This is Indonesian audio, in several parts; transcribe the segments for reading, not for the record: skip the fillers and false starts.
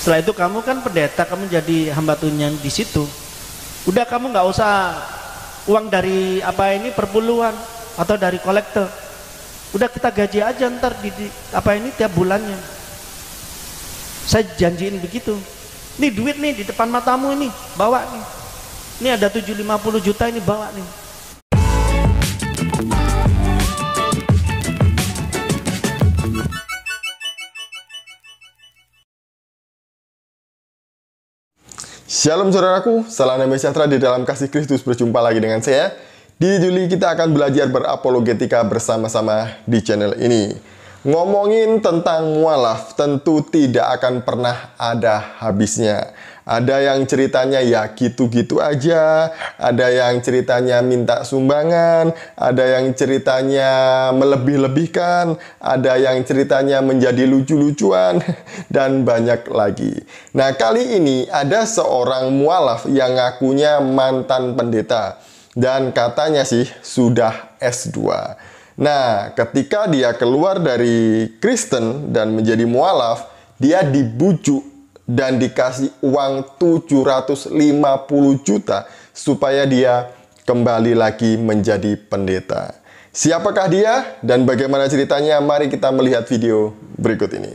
Setelah itu kamu kan pendeta, kamu jadi hamba Tuhan di situ. Udah kamu nggak usah uang dari apa ini perpuluhan atau dari kolektor. Udah kita gaji aja ntar di apa ini tiap bulannya. Saya janjiin begitu. Nih duit nih di depan matamu ini, bawa nih. Ini ada 750 juta ini, bawa nih. Shalom saudaraku, salam damai sejahtera di dalam kasih Kristus. Berjumpa lagi dengan saya. Di Juli kita akan belajar berapologetika bersama-sama di channel ini. Ngomongin tentang mualaf tentu tidak akan pernah ada habisnya. Ada yang ceritanya ya gitu-gitu aja, ada yang ceritanya minta sumbangan, ada yang ceritanya melebih-lebihkan, ada yang ceritanya menjadi lucu-lucuan, dan banyak lagi. Nah, kali ini ada seorang mualaf yang ngakunya mantan pendeta, dan katanya sih sudah S2. Nah, ketika dia keluar dari Kristen dan menjadi mualaf, dia dibujuk dan dikasih uang 750 juta supaya dia kembali lagi menjadi pendeta. Siapakah dia dan bagaimana ceritanya? Mari kita melihat video berikut ini.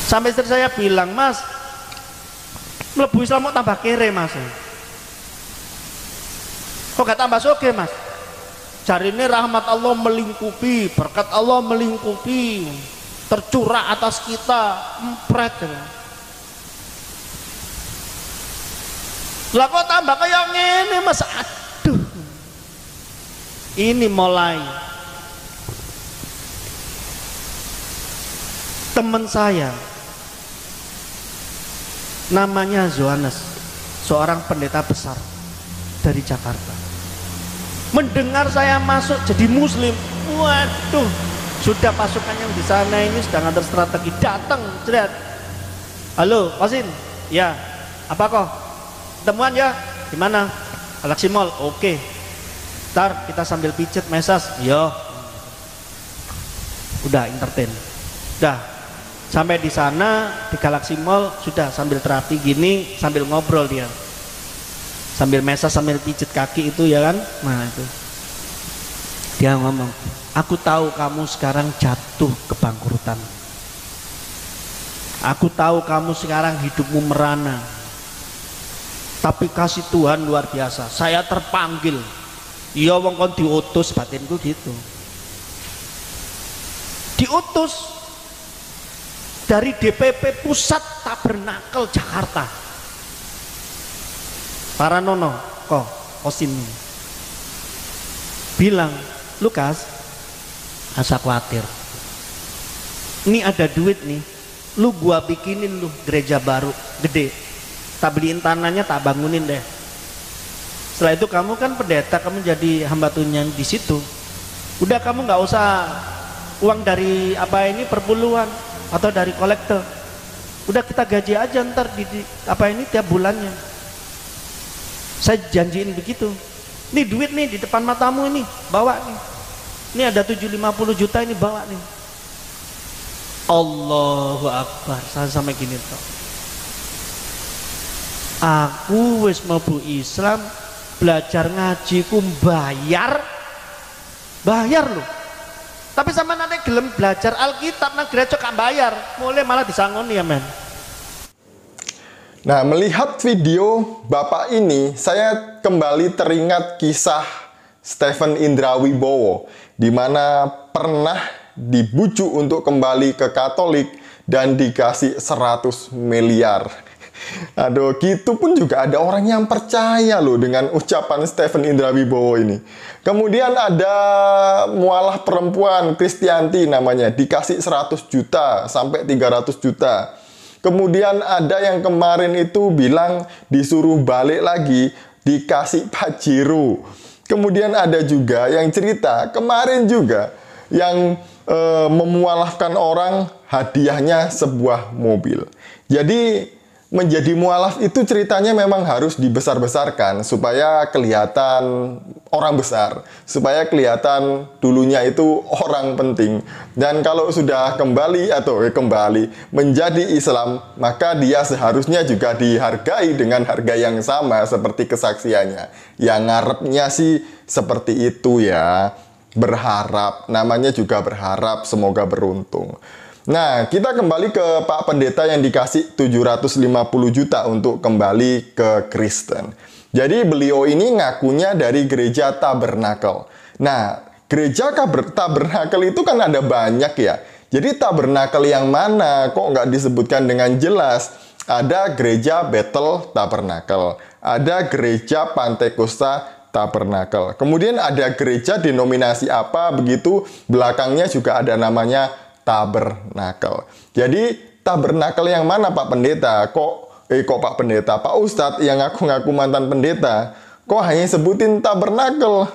Sampai istri saya bilang, "Mas, mlebu Islam mau tambah kere, Mas. Kok gak tambah soge, Mas? Cari ini rahmat Allah melingkupi, berkat Allah melingkupi, tercurah atas kita, empret." Lah kok tambah kayak gini, Mas? Aduh. Ini mulai teman saya namanya Zohanes, seorang pendeta besar dari Jakarta, mendengar saya masuk jadi muslim, waduh, sudah pasukan yang di sana ini sudah ngatur strategi, datang, cerit. "Halo, Kosin, ya, apa kok? Temuan ya, di mana? Galaxy Mall, oke. Ntar kita sambil pijet mesas, yo." Udah entertain, udah sampai di sana di Galaxy Mall, sudah sambil terapi gini, sambil ngobrol dia, sambil mesas, sambil pijet kaki itu ya kan. Nah itu dia ngomong, "Aku tahu kamu sekarang jatuh ke bangkrutan. Aku tahu kamu sekarang hidupmu merana. Tapi kasih Tuhan luar biasa. Saya terpanggil. Iya wong kon diutus," batinku gitu. Diutus dari DPP Pusat Tabernakel Jakarta. Para nono, Kosin bilang, "Lukas, asa khawatir. Ini ada duit nih, lu gua bikinin lu gereja baru gede, tak beliin tanahnya, tak bangunin deh. Setelah itu kamu kan pendeta, kamu jadi hamba Tuhan di situ. Udah kamu nggak usah uang dari apa ini perpuluhan atau dari kolektor. Udah kita gaji aja ntar di apa ini tiap bulannya." Saya janjiin begitu. Nih duit nih di depan matamu ini, bawa nih. Ini ada 750 juta ini, bawa nih. Allahu Akbar. Saya sampai gini toh. Aku wis mlebu Islam, belajar ngaji ku bayar loh. Tapi sama nanti gelem belajar Alkitab nang gereja gak bayar, mulai malah disangoni ya men. Nah, melihat video Bapak ini, saya kembali teringat kisah Stephen Indrawibowo, di mana pernah dibujuk untuk kembali ke Katolik dan dikasih 100 miliar. Aduh, gitu pun juga ada orang yang percaya loh dengan ucapan Stephen Indrawibowo ini. Kemudian ada mualaf perempuan, Kristianti namanya, dikasih 100 juta sampai 300 juta. Kemudian ada yang kemarin itu bilang disuruh balik lagi, dikasih Pajero. Kemudian ada juga yang cerita kemarin juga yang memualafkan orang, hadiahnya sebuah mobil. Jadi menjadi mualaf itu ceritanya memang harus dibesar-besarkan supaya kelihatan orang besar, supaya kelihatan dulunya itu orang penting. Dan kalau sudah kembali menjadi Islam, maka dia seharusnya juga dihargai dengan harga yang sama seperti kesaksiannya. Yang ngarepnya sih seperti itu ya. Berharap, namanya juga berharap, semoga beruntung. Nah, kita kembali ke Pak Pendeta yang dikasih 750 juta untuk kembali ke Kristen. Jadi beliau ini ngakunya dari gereja Tabernakel. Nah, gereja Tabernakel itu kan ada banyak ya. Jadi Tabernakel yang mana kok nggak disebutkan dengan jelas? Ada gereja Bethel Tabernakel, ada gereja Pantekosta Tabernakel. Kemudian ada gereja denominasi apa begitu, belakangnya juga ada namanya Tabernakel. Jadi tabernakel yang mana Pak Pendeta? Kok Pak Pendeta, Pak Ustadz yang ngaku-ngaku mantan pendeta, kok hanya sebutin tabernakel?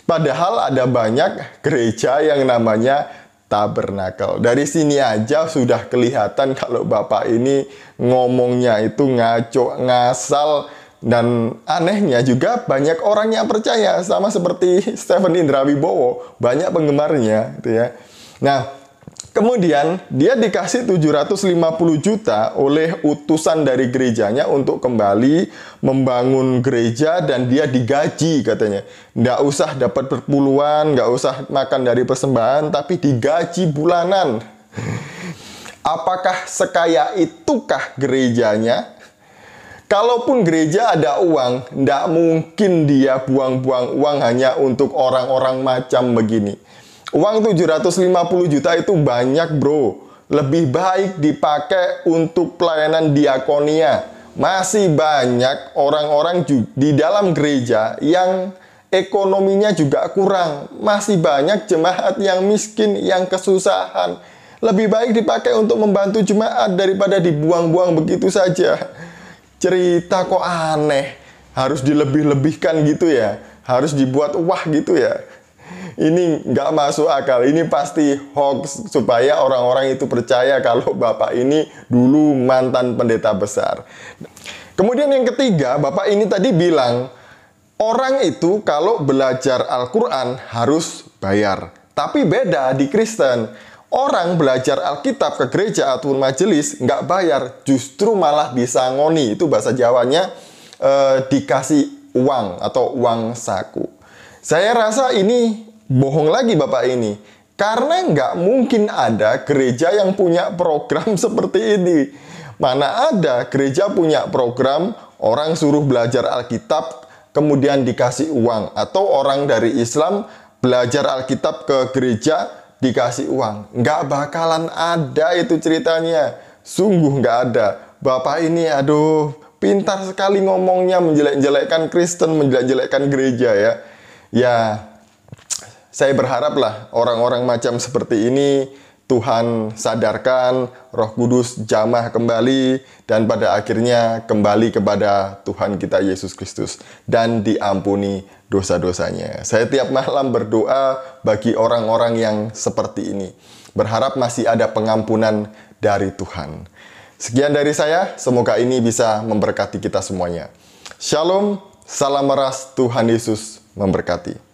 Padahal ada banyak gereja yang namanya tabernakel. Dari sini aja sudah kelihatan kalau Bapak ini ngomongnya itu ngaco, ngasal, dan anehnya juga banyak orang yang percaya, sama seperti Stephen Indra Wibowo, banyak penggemarnya gitu ya. Nah, kemudian dia dikasih 750 juta oleh utusan dari gerejanya untuk kembali membangun gereja, dan dia digaji katanya. Nggak usah dapat berpuluhan, nggak usah makan dari persembahan, tapi digaji bulanan. Apakah sekaya itukah gerejanya? Kalaupun gereja ada uang, nggak mungkin dia buang-buang uang hanya untuk orang-orang macam begini. Uang 750 juta itu banyak bro. Lebih baik dipakai untuk pelayanan diakonia. Masih banyak orang-orang di dalam gereja yang ekonominya juga kurang. Masih banyak jemaat yang miskin, yang kesusahan. Lebih baik dipakai untuk membantu jemaat daripada dibuang-buang begitu saja. Cerita kok aneh. Harus dilebih-lebihkan gitu ya. Harus dibuat wah gitu ya. Ini nggak masuk akal. Ini pasti hoax supaya orang-orang itu percaya kalau Bapak ini dulu mantan pendeta besar. Kemudian yang ketiga, Bapak ini tadi bilang orang itu kalau belajar Al-Quran harus bayar. Tapi beda di Kristen. Orang belajar Alkitab ke gereja ataupun majelis nggak bayar, justru malah disangoni. Itu bahasa Jawanya dikasih uang atau uang saku. Saya rasa ini bohong lagi Bapak ini. Karena nggak mungkin ada gereja yang punya program seperti ini. Mana ada gereja punya program orang suruh belajar Alkitab kemudian dikasih uang. Atau orang dari Islam belajar Alkitab ke gereja dikasih uang. Nggak bakalan ada itu ceritanya. Sungguh nggak ada. Bapak ini aduh pintar sekali ngomongnya, menjelek-jelekkan Kristen, menjelek-jelekkan gereja ya. Ya, saya berharaplah orang-orang macam seperti ini Tuhan sadarkan, Roh Kudus jamah kembali, dan pada akhirnya kembali kepada Tuhan kita Yesus Kristus dan diampuni dosa-dosanya. Saya tiap malam berdoa bagi orang-orang yang seperti ini. Berharap masih ada pengampunan dari Tuhan. Sekian dari saya, semoga ini bisa memberkati kita semuanya. Shalom, salam meras, Tuhan Yesus memberkati.